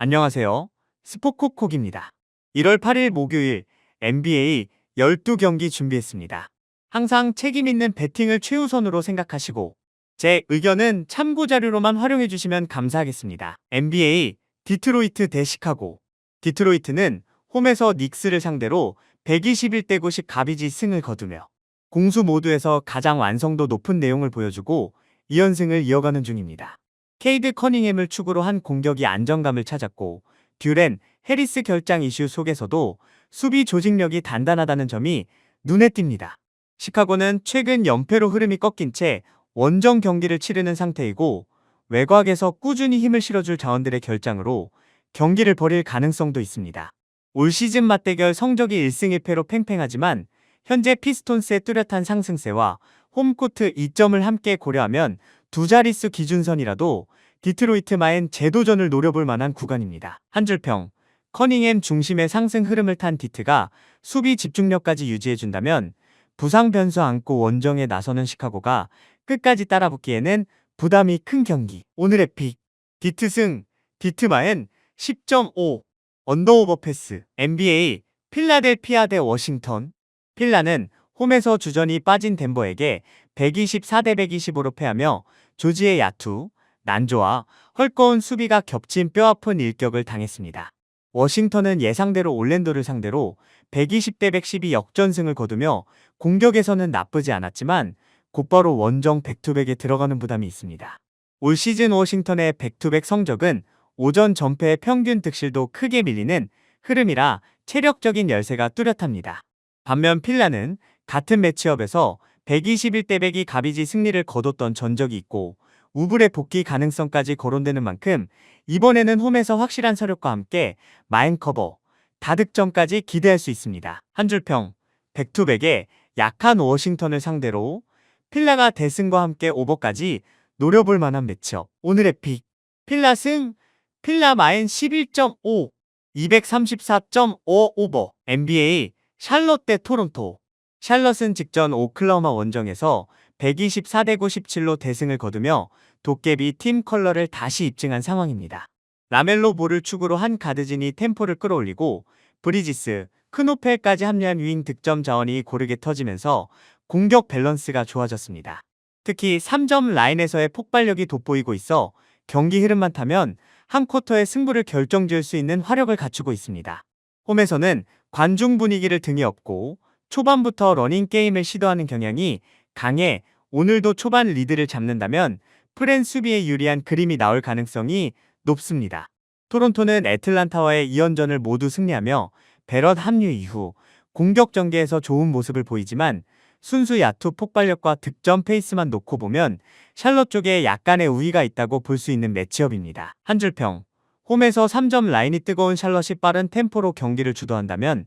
안녕하세요. 스포콕콕입니다. 1월 8일 목요일 NBA 12경기 준비했습니다. 항상 책임 있는 배팅을 최우선으로 생각하시고 제 의견은 참고 자료로만 활용해 주시면 감사하겠습니다. NBA 디트로이트 대 시카고. 디트로이트는 홈에서 닉스를 상대로 121대 90 가비지 승을 거두며 공수 모두에서 가장 완성도 높은 내용을 보여주고 2연승을 이어가는 중입니다. 케이드 커닝햄을 축으로 한 공격이 안정감을 찾았고 듀렌, 해리스 결장 이슈 속에서도 수비 조직력이 단단하다는 점이 눈에 띕니다. 시카고는 최근 연패로 흐름이 꺾인 채 원정 경기를 치르는 상태이고 외곽에서 꾸준히 힘을 실어줄 자원들의 결장으로 경기를 벌일 가능성도 있습니다. 올 시즌 맞대결 성적이 1승 1패로 팽팽하지만 현재 피스톤스의 뚜렷한 상승세와 홈코트 2점을 함께 고려하면 두 자릿수 기준선이라도 디트로이트마엔 재도전을 노려볼 만한 구간입니다. 한 줄평, 커닝햄 중심의 상승 흐름을 탄 디트가 수비 집중력까지 유지해준다면 부상 변수 안고 원정에 나서는 시카고가 끝까지 따라붙기에는 부담이 큰 경기. 오늘의 픽, 디트승, 디트마엔 10.5, 언더오버 패스. NBA, 필라델피아 대 워싱턴. 필라는 홈에서 주전이 빠진 덴버에게 124대 125로 패하며 조지의 야투, 난조와 헐거운 수비가 겹친 뼈아픈 일격을 당했습니다. 워싱턴은 예상대로 올랜도를 상대로 120대 112 역전승을 거두며 공격에서는 나쁘지 않았지만 곧바로 원정 백투백에 들어가는 부담이 있습니다. 올 시즌 워싱턴의 백투백 성적은 오전 전패의 평균 득실도 크게 밀리는 흐름이라 체력적인 열세가 뚜렷합니다. 반면 필라는 같은 매치업에서 121대 102 가비지 승리를 거뒀던 전적이 있고 우블의 복귀 가능성까지 거론되는 만큼 이번에는 홈에서 확실한 서력과 함께 마인 커버, 다득점까지 기대할 수 있습니다. 한 줄평, 백투백에 약한 워싱턴을 상대로 필라가 대승과 함께 오버까지 노려볼 만한 매치업. 오늘의 픽, 필라 승, 필라 마인 11.5, 234.5 오버. NBA, 샬럿 대 토론토. 샬럿은 직전 오클라호마 원정에서 124대 97로 대승을 거두며 도깨비 팀 컬러를 다시 입증한 상황입니다. 라멜로 볼을 축으로 한 가드진이 템포를 끌어올리고 브리지스, 크노펠까지 합류한 윙 득점 자원이 고르게 터지면서 공격 밸런스가 좋아졌습니다. 특히 3점 라인에서의 폭발력이 돋보이고 있어 경기 흐름만 타면 한 쿼터의 승부를 결정지을 수 있는 화력을 갖추고 있습니다. 홈에서는 관중 분위기를 등에 업고 초반부터 러닝 게임을 시도하는 경향이 강해 오늘도 초반 리드를 잡는다면 프렌 수비에 유리한 그림이 나올 가능성이 높습니다. 토론토는 애틀란타와의 2연전을 모두 승리하며 베럿 합류 이후 공격 전개에서 좋은 모습을 보이지만 순수 야투 폭발력과 득점 페이스만 놓고 보면 샬럿 쪽에 약간의 우위가 있다고 볼 수 있는 매치업입니다. 한 줄평, 홈에서 3점 라인이 뜨거운 샬럿이 빠른 템포로 경기를 주도한다면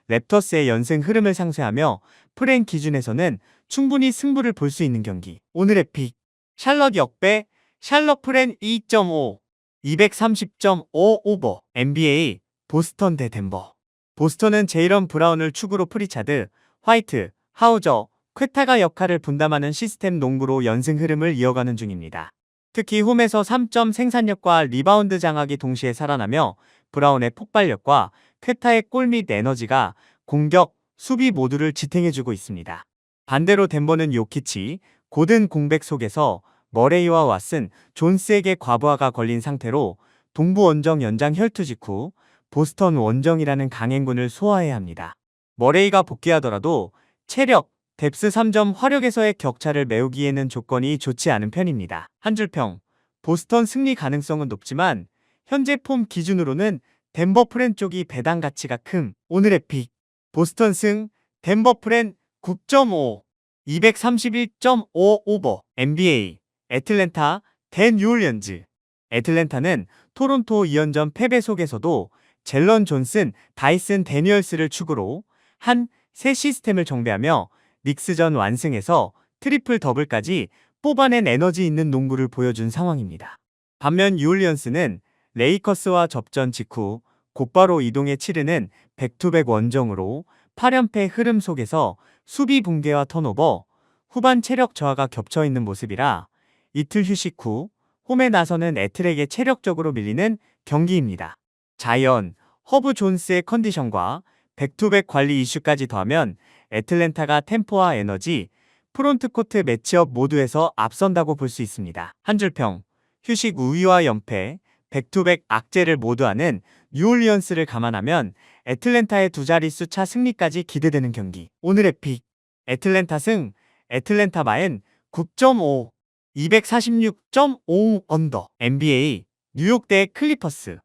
랩터스의 연승 흐름을 상쇄하며 프렌 기준에서는 충분히 승부를 볼 수 있는 경기. 오늘의 픽, 샬럿 역배, 샬럿 프렌 2.5, 230.5 오버. NBA, 보스턴 대 덴버. 보스턴은 제이런 브라운을 축으로 프리차드, 화이트, 하우저, 퀘타가 역할을 분담하는 시스템 농구로 연승 흐름을 이어가는 중입니다. 특히 홈에서 3점 생산력과 리바운드 장악이 동시에 살아나며 브라운의 폭발력과 퀘타의 골 및 에너지가 공격, 수비 모두를 지탱해주고 있습니다. 반대로 덴버는 요키치, 고든 공백 속에서 머레이와 왓슨, 존스에게 과부하가 걸린 상태로 동부 원정 연장 혈투 직후 보스턴 원정이라는 강행군을 소화해야 합니다. 머레이가 복귀하더라도 체력, 뎁스 3점 화력에서의 격차를 메우기에는 조건이 좋지 않은 편입니다. 한 줄평, 보스턴 승리 가능성은 높지만 현재 폼 기준으로는 덴버 프렌 쪽이 배당 가치가 큼. 오늘의 픽, 보스턴 승, 덴버 프렌 9.5, 231.5 오버. NBA, 애틀랜타 대 뉴올리언즈. 애틀랜타는 토론토 2연전 패배 속에서도 젤런 존슨, 다이슨 데니얼스를 축으로 한 새 시스템을 정비하며 닉스전 완승에서 트리플 더블까지 뽑아낸 에너지 있는 농구를 보여준 상황입니다. 반면 뉴올리언스는 레이커스와 접전 직후 곧바로 이동해 치르는 백투백 원정으로 8연패 흐름 속에서 수비 붕괴와 턴오버, 후반 체력 저하가 겹쳐있는 모습이라 이틀 휴식 후 홈에 나서는 애틀에게 체력적으로 밀리는 경기입니다. 자이언, 허브 존스의 컨디션과 백투백 관리 이슈까지 더하면 애틀랜타가 템포와 에너지, 프론트코트 매치업 모두에서 앞선다고 볼 수 있습니다. 한 줄평, 휴식 우위와 연패, 백투백 악재를 모두 아는 뉴올리언스를 감안하면 애틀랜타의 두 자릿수 차 승리까지 기대되는 경기. 오늘의 픽, 애틀랜타 승, 애틀랜타 마인 9.5, 246.5 언더. NBA, 뉴욕 대 클리퍼스.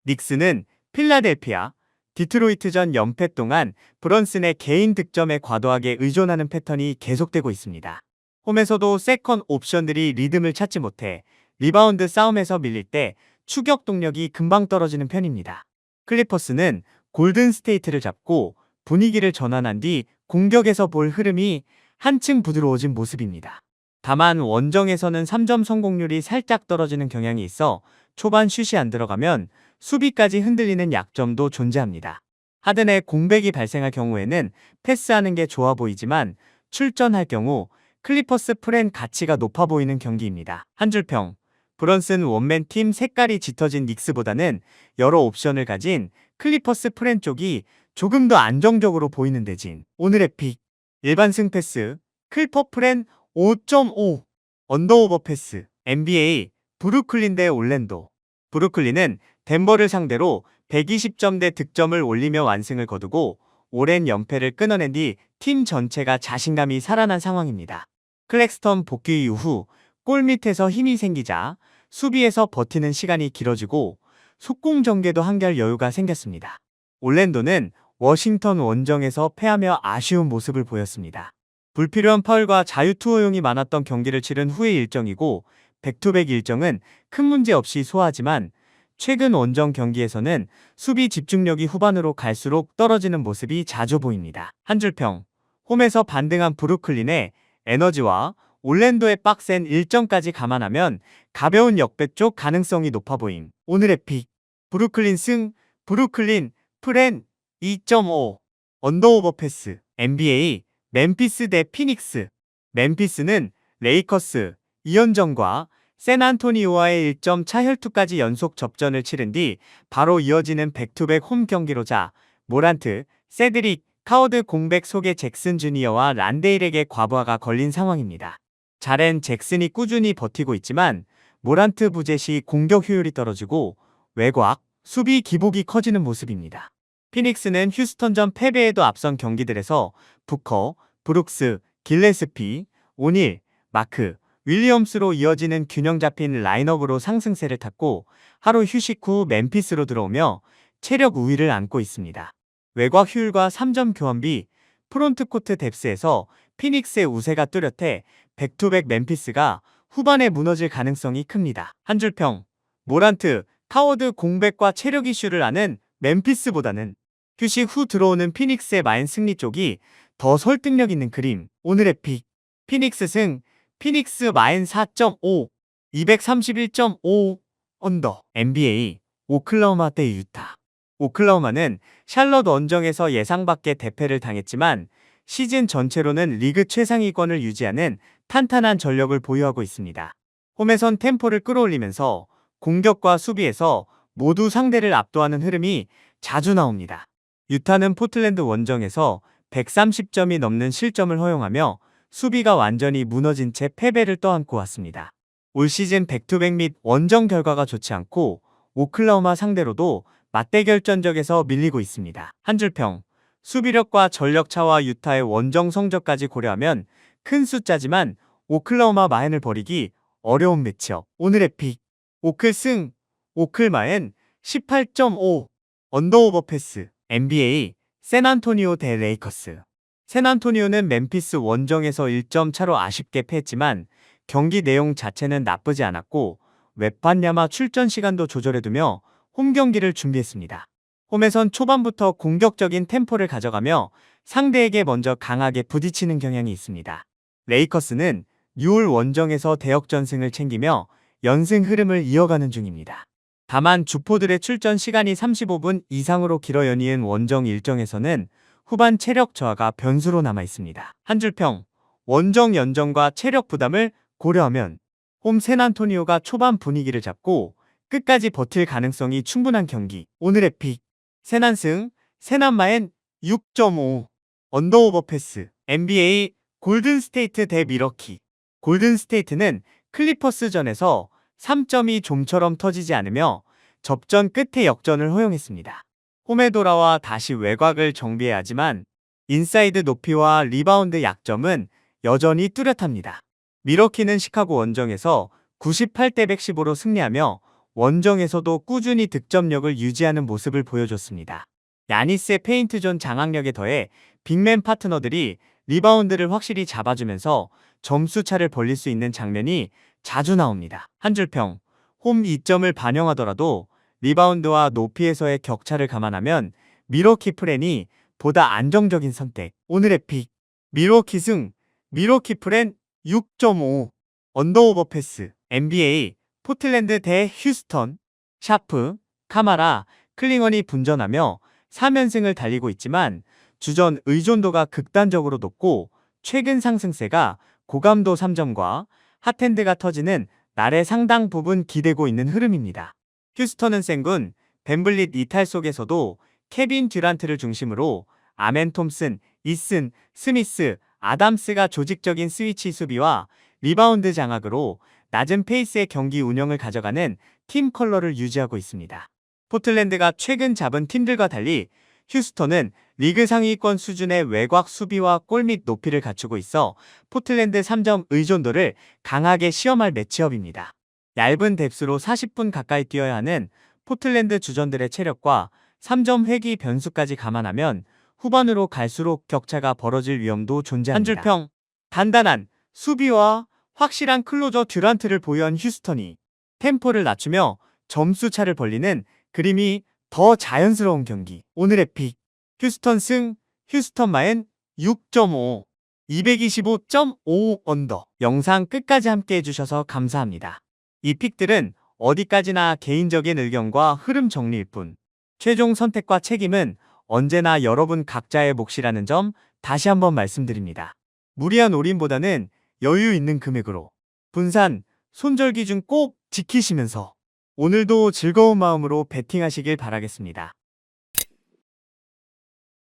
닉스는 필라델피아, 디트로이트전 연패 동안 브런슨의 개인 득점에 과도하게 의존하는 패턴이 계속되고 있습니다. 홈에서도 세컨 옵션들이 리듬을 찾지 못해 리바운드 싸움에서 밀릴 때 추격 동력이 금방 떨어지는 편입니다. 클리퍼스는 골든 스테이트를 잡고 분위기를 전환한 뒤 공격에서 볼 흐름이 한층 부드러워진 모습입니다. 다만 원정에서는 3점 성공률이 살짝 떨어지는 경향이 있어 초반 슛이 안 들어가면 수비까지 흔들리는 약점도 존재합니다. 하든의 공백이 발생할 경우에는 패스하는 게 좋아 보이지만 출전할 경우 클리퍼스 프렌 가치가 높아 보이는 경기입니다. 한 줄평, 브런슨 원맨 팀 색깔이 짙어진 닉스보다는 여러 옵션을 가진 클리퍼스 프렌 쪽이 조금 더 안정적으로 보이는 대진. 오늘의 픽, 일반 승 패스, 클퍼 프렌 5.5, 언더오버 패스. NBA, 브루클린 대 올랜도. 브루클린은 덴버를 상대로 120점대 득점을 올리며 완승을 거두고 오랜 연패를 끊어낸 뒤 팀 전체가 자신감이 살아난 상황입니다. 클렉스턴 복귀 이후 골 밑에서 힘이 생기자 수비에서 버티는 시간이 길어지고 속공 전개도 한결 여유가 생겼습니다. 올랜도는 워싱턴 원정에서 패하며 아쉬운 모습을 보였습니다. 불필요한 파울과 자유투호용이 많았던 경기를 치른 후의 일정이고 백투백 일정은 큰 문제 없이 소화하지만 최근 원정 경기에서는 수비 집중력이 후반으로 갈수록 떨어지는 모습이 자주 보입니다. 한 줄평, 홈에서 반등한 브루클린의 에너지와 올랜도의 빡센 일정까지 감안하면 가벼운 역배 쪽 가능성이 높아 보임. 오늘의 픽, 브루클린 승, 브루클린 프렌 2.5, 언더오버 패스. NBA, 멤피스 대 피닉스. 멤피스는 레이커스, 2연전과 샌안토니오와의 1점 차 혈투까지 연속 접전을 치른 뒤 바로 이어지는 백투백 홈 경기로자 모란트, 세드릭, 카워드 공백 속의 잭슨 주니어와 란데일에게 과부하가 걸린 상황입니다. 자렌 잭슨이 꾸준히 버티고 있지만 모란트 부재 시 공격 효율이 떨어지고 외곽, 수비 기복이 커지는 모습입니다. 피닉스는 휴스턴전 패배에도 앞선 경기들에서 부커, 브룩스, 길레스피, 오닐, 마크, 윌리엄스로 이어지는 균형 잡힌 라인업으로 상승세를 탔고 하루 휴식 후 멤피스로 들어오며 체력 우위를 안고 있습니다. 외곽 효율과 3점 교환비, 프론트코트 뎁스에서 피닉스의 우세가 뚜렷해 백투백 멤피스가 후반에 무너질 가능성이 큽니다. 한 줄평, 모란트, 카워드 공백과 체력 이슈를 아는 멤피스보다는 휴식 후 들어오는 피닉스의 마인 승리 쪽이 더 설득력 있는 그림. 오늘의 픽, 피닉스 승, 피닉스 마인 4.5, 231.5 언더. NBA, 오클라호마 대 유타. 오클라호마는 샬럿 원정에서 예상 밖의 대패를 당했지만 시즌 전체로는 리그 최상위권을 유지하는 탄탄한 전력을 보유하고 있습니다. 홈에선 템포를 끌어올리면서 공격과 수비에서 모두 상대를 압도하는 흐름이 자주 나옵니다. 유타는 포틀랜드 원정에서 130점이 넘는 실점을 허용하며 수비가 완전히 무너진 채 패배를 떠안고 왔습니다. 올 시즌 백투백 및 원정 결과가 좋지 않고 오클라호마 상대로도 맞대결전적에서 밀리고 있습니다. 한 줄평, 수비력과 전력차와 유타의 원정 성적까지 고려하면 큰 숫자지만 오클라호마 마인을 버리기 어려운 매치업. 오늘의 픽, 오클 승, 오클 마인 18.5, 언더오버 패스. NBA, 샌안토니오 대 레이커스. 샌안토니오는 멤피스 원정에서 1점 차로 아쉽게 패했지만 경기 내용 자체는 나쁘지 않았고 웹반야마 출전 시간도 조절해두며 홈 경기를 준비했습니다. 홈에선 초반부터 공격적인 템포를 가져가며 상대에게 먼저 강하게 부딪히는 경향이 있습니다. 레이커스는 6월 원정에서 대역전승을 챙기며 연승 흐름을 이어가는 중입니다. 다만 주포들의 출전 시간이 35분 이상으로 길어 연이은 원정 일정에서는 후반 체력 저하가 변수로 남아 있습니다. 한 줄평, 원정 연정과 체력 부담을 고려하면 홈 샌안토니오가 초반 분위기를 잡고 끝까지 버틸 가능성이 충분한 경기. 오늘의 픽. 세난승, 세난마엔 6.5. 언더오버 패스. NBA 골든스테이트 대 미러키. 골든스테이트는 클리퍼스전에서 3점이 좀처럼 터지지 않으며 접전 끝에 역전을 허용했습니다. 홈에 돌아와 다시 외곽을 정비해야 하지만 인사이드 높이와 리바운드 약점은 여전히 뚜렷합니다. 미러키는 시카고 원정에서 98대 115로 승리하며 원정에서도 꾸준히 득점력을 유지하는 모습을 보여줬습니다. 야니스의 페인트존 장악력에 더해 빅맨 파트너들이 리바운드를 확실히 잡아주면서 점수차를 벌릴 수 있는 장면이 자주 나옵니다. 한 줄평, 홈 2점을 반영하더라도 리바운드와 높이에서의 격차를 감안하면 미러키 프렌이 보다 안정적인 선택. 오늘의 픽. 미러키 승, 미러키 프렌 6.5. 언더오버 패스. NBA 포틀랜드 대 휴스턴. 샤프, 카마라, 클링언이 분전하며 3연승을 달리고 있지만 주전 의존도가 극단적으로 높고 최근 상승세가 고감도 3점과 핫핸드가 터지는 날의 상당 부분 기대고 있는 흐름입니다. 휴스턴은 센군, 벤블릿 이탈 속에서도 케빈 듀란트를 중심으로 아멘 톰슨, 이슨, 스미스, 아담스가 조직적인 스위치 수비와 리바운드 장악으로 낮은 페이스의 경기 운영을 가져가는 팀 컬러를 유지하고 있습니다. 포틀랜드가 최근 잡은 팀들과 달리 휴스턴은 리그 상위권 수준의 외곽 수비와 골밑 높이를 갖추고 있어 포틀랜드 3점 의존도를 강하게 시험할 매치업입니다. 얇은 뎁스로 40분 가까이 뛰어야 하는 포틀랜드 주전들의 체력과 3점 회귀 변수까지 감안하면 후반으로 갈수록 격차가 벌어질 위험도 존재합니다. 한 줄평. 단단한 수비와 확실한 클로저 듀란트를 보유한 휴스턴이 템포를 낮추며 점수 차를 벌리는 그림이 더 자연스러운 경기. 오늘의 픽. 휴스턴 승, 휴스턴 마엔 6.5. 225.5 언더. 영상 끝까지 함께 해주셔서 감사합니다. 이 픽들은 어디까지나 개인적인 의견과 흐름 정리일 뿐 최종 선택과 책임은 언제나 여러분 각자의 몫이라는 점 다시 한번 말씀드립니다. 무리한 올인보다는 여유 있는 금액으로 분산, 손절 기준 꼭 지키시면서 오늘도 즐거운 마음으로 베팅하시길 바라겠습니다.